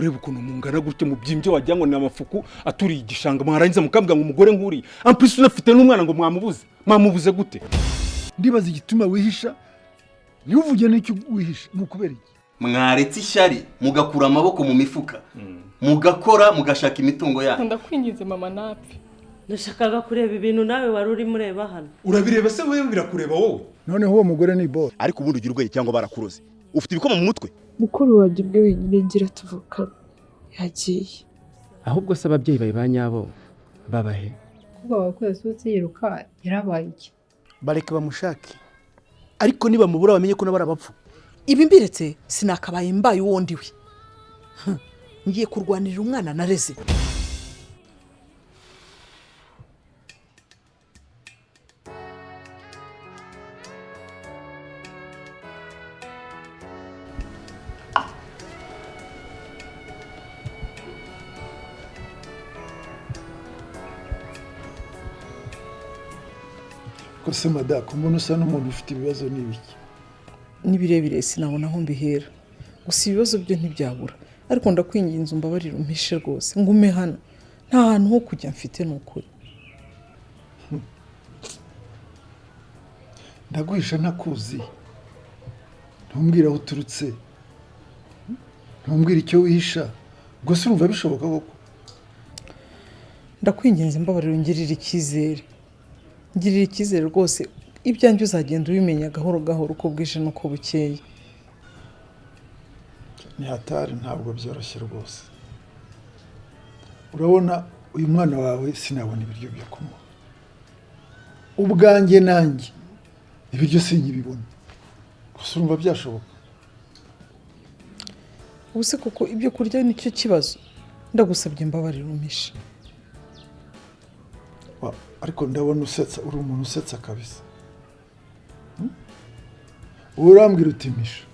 kureba ukuntu mungana gutyo mu byimbye wajya ngo ni amafuku aturiye igishanga mwarangiza mukambwa ngo umugore nk'uri ampisi unafite n'umwana ngo mwamubuze gute? Ndibaza igituma wihisha yuvuge n'icyo wihisha n'ukubera iki? Mwaretse ishyari mugakura amaboko mu mifuka mugakora mugashaka imitungo yayo. Ndakwingize mama napfe. Ndashakaga kureba ibintu nawe wari uri mureba hano. Urabireba se wewe birakureba wowe? Noneho uwo mugore ni boss. Ariko ubundi ugira ubwenge cyangwa barakuroze. Ufite ibikoma mu mutwe? Mukuru wajye bwe wingira tuvuka yagiye. Ahubwo se ababyeyi bayi banyabo babahe. Kuba wakwesutse yiruka yarabaye iki? Bareke bamushake. Ariko niba mubura bamenye ko nabara bapfu. Ibi mbiretse sinakabaye mbaye wondiwe. Ngiye kurwanirira umwana nareze. Kose madako umuntu usa n'umuntu ufite ibibazo n'ibiki? Nibirebire sinabona aho mbihera. Gusa ibibazo byo ntibyabura. Ariko ndakwinginze umbabarira umpishe rwose ngume hano. Nta hantu ho kujya mfite n'ukuri. Ndaguhisha ntakuzi. Ntumbwira aho uturutse. Ntumbwira icyo wihisha. Gusa urumva bishoboka koko? Ndakwinginze mbabarira ungirira icyizere. Ngirira icyizere rwose ibyanjye uzagenda ubimenya gahoro gahoro uko bwije nuko bukeye. Ni hatari ntabwo byoroshye rwose. Urabona uyu mwana wawe sinabona ibiryo byo kumuha. Ubwanjye nanjye ibiryo sinkibibona. Gusa urumva byashoboka. Ubuse kuko ibyo kurya nicyo kibazo. Ndagusabye mbabarira umpishe. Ariko ndabona usetsa uri umuntu usetsa kabisa. Urambwira utimisha.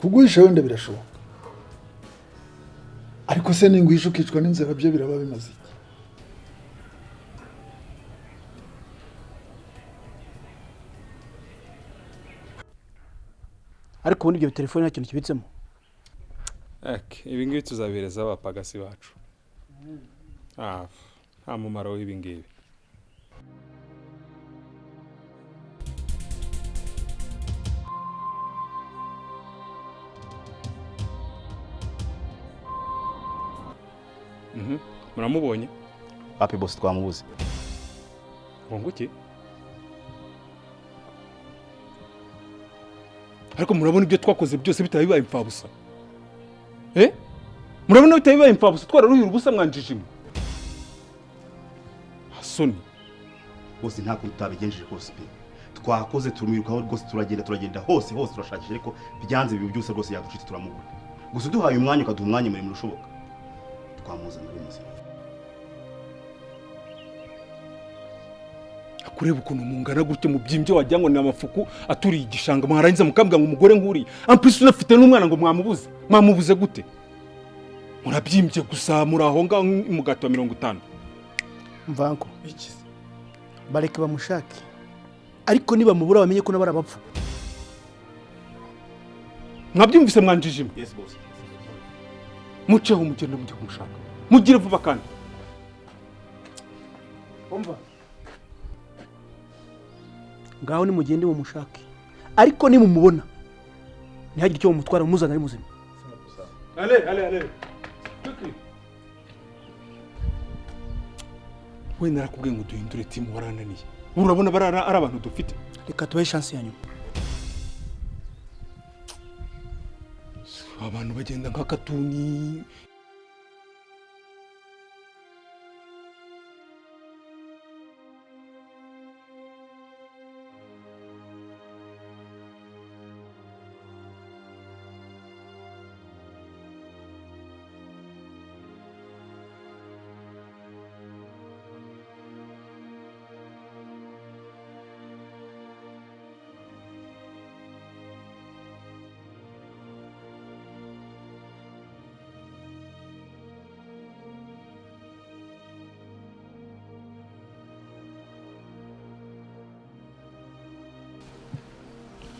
Kuguhisha wenda birashoboka. Ariko se ninguhisha ukicwa n'inzara byo biraba bimaze iki? Ariko ubundi ibyo telefone nta kintu kibitsemo. Ibi ngibi tuzabereza abapagasi bacu. Nta mumaro w'ibi ngibi. Muramubonye? Papi boss twamubuze. Ngo iki? Ariko murabona ibyo twakoze byose bitabibaye impfabusa. Murabona bitabibaye impfabusa twararuhira ubusa mwanjijimwe. Hasoni. Bose nta kutabigenjeje rwose pe. Twakoze turumirukaho rwose turagenda hose turashakije ariko byanze bibi byose rwose yaducitse turamubura. Gusa duhaye umwanya ukaduha umwanya muri rushoboka. Twamuzana bimeze. Kureba ukuntu mungana gutyo mu byimbye wajya ngo ni amafuku aturiye igishanga mwarangiza mukambwa ngo umugore nk'uri ampisi unafite n'umwana ngo mwamubuze gute? Murabyimbye gusa muraho ngaho mu gato 50. Mvango. Iki? Bareke bamushake. Ariko niba mubura bamenye ko nabara bapfu. Mwabyumvise mwanjijimwe? Yes boss. Muceho mugenda mujye kumushaka. Mugire vuba kandi. Umva. Ngaho ni mugende mu mushake. Ariko ni mumubona. Ntihagire icyo mumutwara muzana ari muzima. Ale. Quickly. We narakubwiye ngo duhindure timu warananiye. Urabona barara ari abantu dufite. Reka tubahe chance yanyu. Abantu bagenda nka katuni.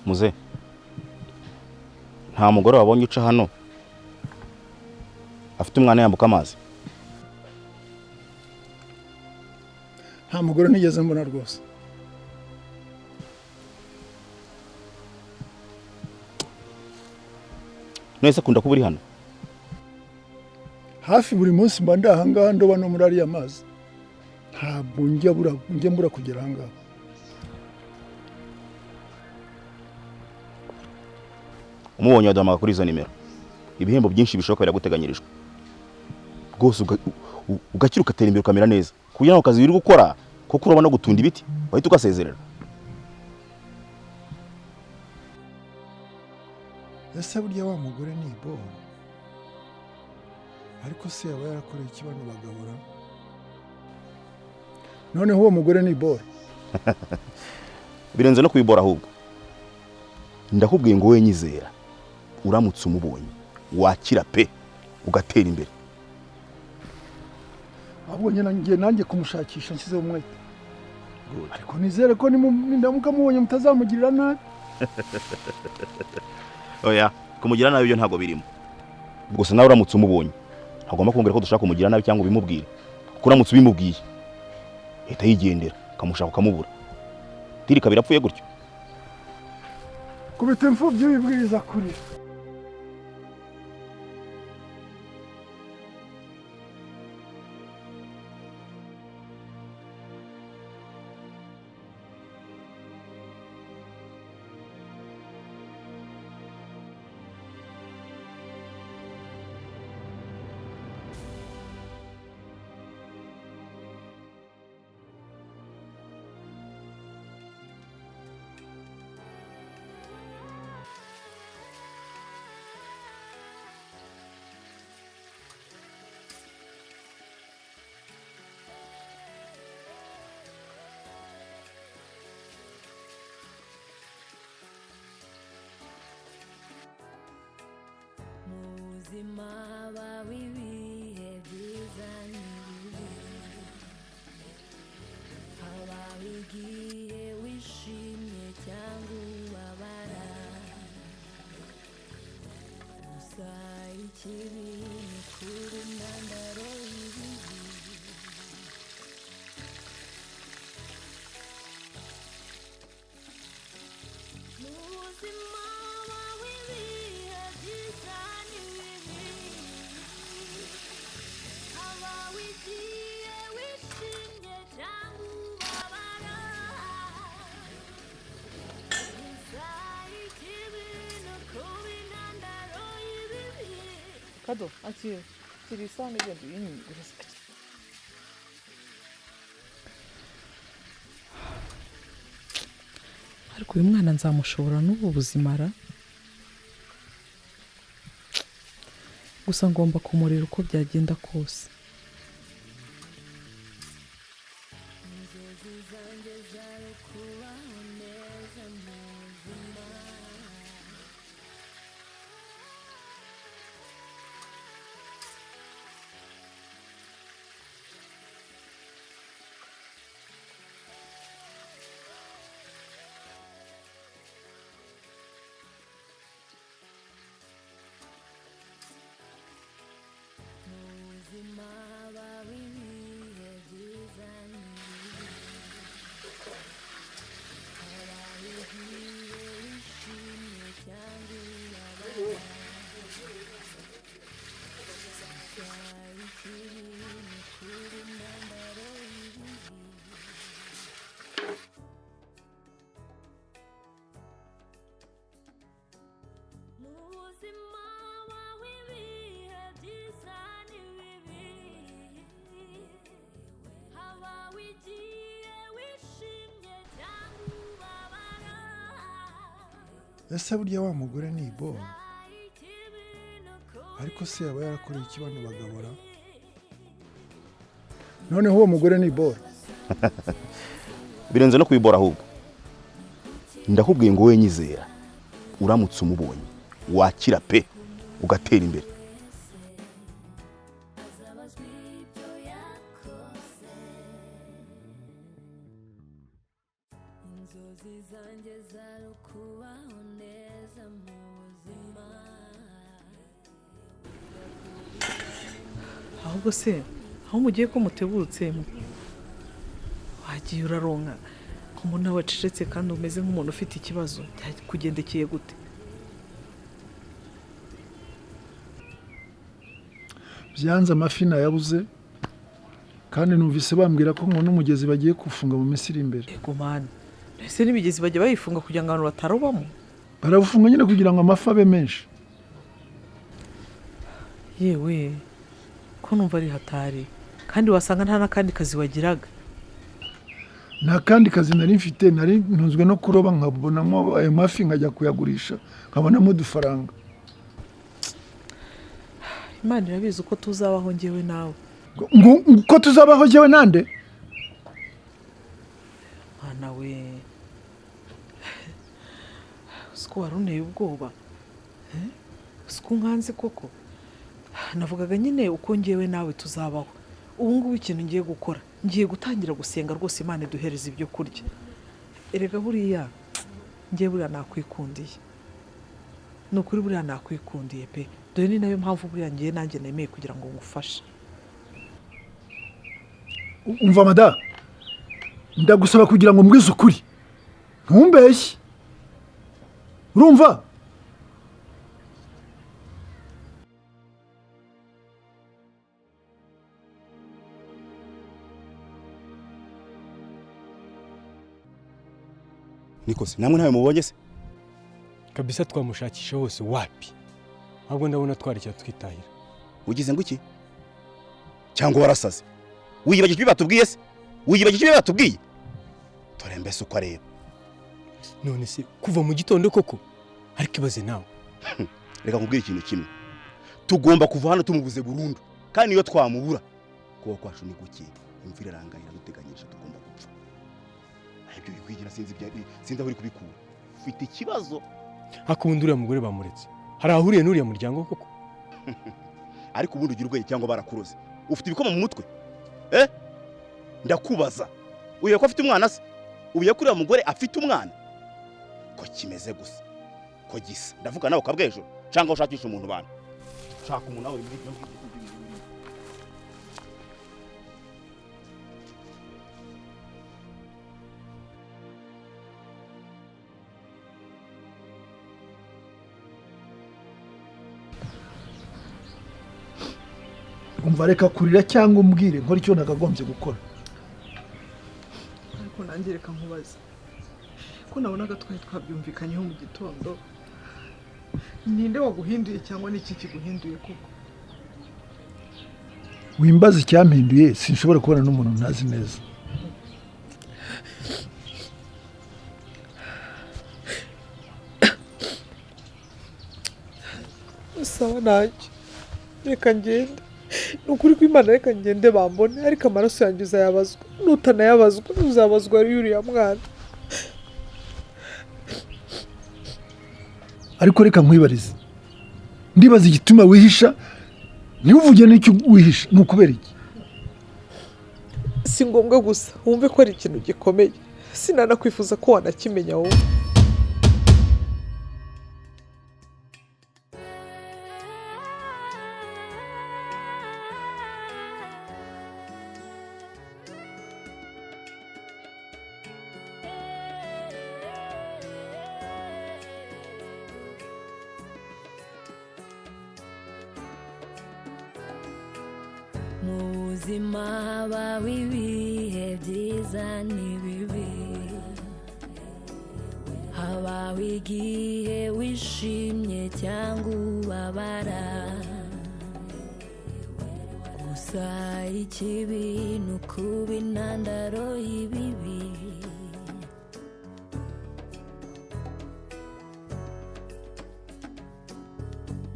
Muze nta mugore wabonye uca hano afite ufite umwana yambuka amazi? nta mugore nigeze mbona rwose. Nese akunda kuba uri hano? Hafi buri munsi mba ndi aha ngaha ndoba no muri ariya mazi. Ntabwo njya mbura kugera aha ngaha. Umubonye waduhamagara kuri izo nimero. Ibihembo byinshi bishoboka biraguteganyirijwe. Rwose ugakira ugatera imbere ukamera neza. Kugira ngo akazi wiri gukora kuko urabona gutunda ibiti wahita ugasezerera. Ese burya wa mugore ni iboro, ariko se yaba yarakoreye ikibano bagabura? Noneho uwo mugore ni iboro. Birenze no kubibora ahubwo. Ndakubwiye ngo we nyizera, uramutse umubonye wakira pe ugatera imbere. Abonye nanjye kumushakisha nshyizeho umwete. Ariko nizere ko nindamuka mubonye mutazamugirira nabi. Oya, kumugira nabi byo ntago birimo. Gusa nawe uramutse umubonye ntagomba kumbwira ko dushaka kumugira nabi cyangwa ubimubwire. Kuko uramutse ubimubwiye leta yigendera kamushaka ukamubura. Tirika birapfuye gutyo. Kubita imfubyi wibwiriza kuri. ubuzima bawe ibihe byiza n'ibibi, habaho igihe wishimye cyangwa ubabara, gusa ikibi ni kuri intandaro y'ibibi. Kado, akira. Kiri isahani igenda uyinyura. Ariko uyu mwana nzamushobora n'ubu buzima ra? Gusa ngomba kumurera uko byagenda kose. Ese burya wa mugore ni iboro, ariko se yaba yarakoreye ikibano bagabura? Noneho uwo mugore ni iboro. Birenze no kubibora ahubwo. Ndakubwiye ngo we nyizera, uramutse umubonye wakira pe ugatera imbere. ahubwo se aho mugiye ko mutebutse wagiye uraronka umuntu wacecetse kandi umeze nk'umuntu ufite ikibazo kugendekeye gute? byanze amafi nayabuze kandi numvise bambwira ko ngo n'umugezi bagiye kufunga mu minsi iri imbere. Yego mani, ese n'imigezi bajya bayifunga kugira ngo abantu batarobamo? Barabufunga nyine kugira ngo amafi abe menshi. Yewe ko numva ari hatari kandi wasanga nta n'akandi kazi wagiraga. Nta kandi kazi nari mfite, nari ntunzwe no kuroba nkabonamo ayo mafi nkajya kuyagurisha nkabonamo udufaranga. Imana irabizi uko tuzabaho njyewe nawe. Uko tuzabaho njyewe nande? Mwana we, uko waruneye ubwoba, uko nkanze koko. Navugaga nyine uko njyewe nawe tuzabaho. Ubu ngubu ikintu ngiye gukora, ngiye gutangira gusenga rwose Imana iduhereza ibyo kurya. Erega buriya ngiye buriya nakwikundiye. Nukuri buriya nakwikundiye pe. Dore ni nayo mpamvu buriya ngiye nanjye nemeye kugira ngo ngufashe. Umva mada, ndagusaba kugira ngo mbwize ukuri. Ntumbeshye. Urumva? Nikose, namwe ntawe mubonye se? Kabisa twamushakisha hose wapi? Ahubwo ndabona twaricya twitahira. Ugize ngo iki? Cyangwa warasaze? Wiyibagije ibyo batubwiye se? Wiyibagije ibyo batubwiye? Tore mbese uko areba. None se kuva mu gitondo koko? Ariko ibaze nawe. Reka nkubwire ikintu kimwe. Tugomba kuva hano tumubuze burundu. Kandi iyo twamubura kuko kwacu ni guke. Imvira rangaira duteganyije tugomba gupfa. Ibyo bikwigira sinzi aho uri kubikura. Ufite ikibazo. Hakundi uriya mugore bamuretse. Hari ahuriye n'uriya muryango koko? Ariko ubundi ugira urweye cyangwa barakuroze. Ufite ibikoma mu mutwe? Ndakubaza. Uye ko afite umwana se? Uye ko uriya mugore afite umwana? Ko kimeze gusa. Ko gisa. Ndavuga nawe kabwejo cyangwa ushakisha umuntu bana. Shaka umuntu nawe muri umva reka kurira cyangwa umbwire nkora icyo nagagombye gukora. Ariko nanjye reka nkubaze ko nabonaga twabyumvikanyeho mu gitondo. Ninde waguhinduye cyangwa n'iki kiguhinduye koko? Wimbaza icyampinduye, sinshobora kubona n'umuntu ntazi neza. Sawa nanjye reka ngende. Nukuri ko Imana reka ngende bambone, ariko amaraso yanjye uzayabazwa. Nutanayabazwa uzabazwa ari uriya mwana. Ariko reka nkwibarize. Ndibaza igituma wihisha, ntiuvuge n'icyo wihisha, nukubera iki? Si ngombwa gusa wumve ko ari ikintu gikomeye. Sinanakwifuza ko wanakimenya wowe. Muzima habaho ibihe byiza n'ibibi, habaho igihe wishimye cyangwa ubabara, gusa ikibi ni ukuba intandaro y'ibibi.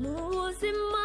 Mu buzima